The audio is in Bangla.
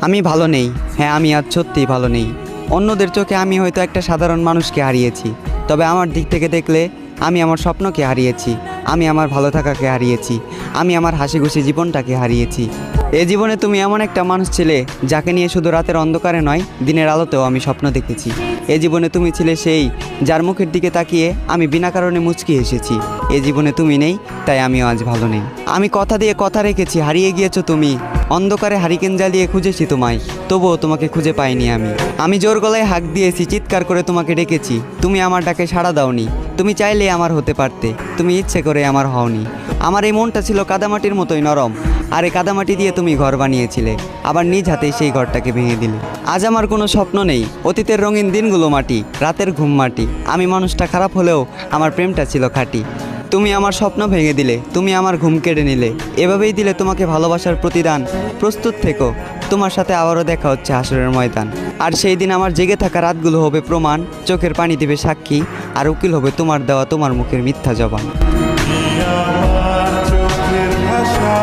আমি ভালো নেই। হ্যাঁ, আমি আজ সত্যিই ভালো নেই। অন্যদের চোখে আমি হয়তো একটা সাধারণ মানুষকে হারিয়েছি, তবে আমার দিক থেকে দেখলে আমি আমার স্বপ্নকে হারিয়েছি, আমি আমার ভালো থাকাকে হারিয়েছি, আমি আমার হাসি খুশি জীবনটাকে হারিয়েছি। এ জীবনে তুমি এমন একটা মানুষ ছিলে যাকে নিয়ে শুধু রাতের অন্ধকারে নয়, দিনের আলোতেও আমি স্বপ্ন দেখেছি। এ জীবনে তুমি ছিলে সেই যার মুখের দিকে তাকিয়ে আমি বিনা কারণে মুচকি এসেছি। এ জীবনে তুমি নেই, তাই আমিও আজ ভালো নেই। আমি কথা দিয়ে কথা রেখেছি, হারিয়ে গিয়েছো তুমি। অন্ধকারে হারিকেন জ্বালিয়ে খুঁজেছি তোমায়, তবুও তোমাকে খুঁজে পাইনি আমি। আমি জোর গলায় হাঁক দিয়েছি, চিৎকার করে তোমাকে ডেকেছি, তুমি আমার ডাকে সাড়া দাওনি। তুমি চাইলে আমার হতে পারতে, তুমি ইচ্ছে করে আমার হওনি। আমার এই মনটা ছিল কাদামাটির মতোই নরম, আর এই কাদামাটি দিয়ে তুমি ঘর বানিয়েছিলে, আবার নিজ হাতেই সেই ঘরটাকে ভেঙে দিলে। আজ আমার কোনো স্বপ্ন নেই, অতীতের রঙিন দিনগুলো মাটি, রাতের ঘুম মাটি। আমি মানুষটা খারাপ হলেও আমার প্রেমটা ছিল খাঁটি। তুমি আমার স্বপ্ন ভেঙে দিলে, তুমি আমার ঘুম কেড়ে নিলে, এভাবেই দিলে তোমাকে ভালোবাসার প্রতিদান। প্রস্তুত থেকো, তোমার সাথে আবারও দেখা হচ্ছে হাসরের ময়দান। আর সেই দিন আমার জেগে থাকা রাতগুলো হবে প্রমাণ, চোখের পানি দেবে সাক্ষী, আর উকিল হবে তোমার দেওয়া তোমার মুখের মিথ্যা জবান। আমার চোখের ভাষা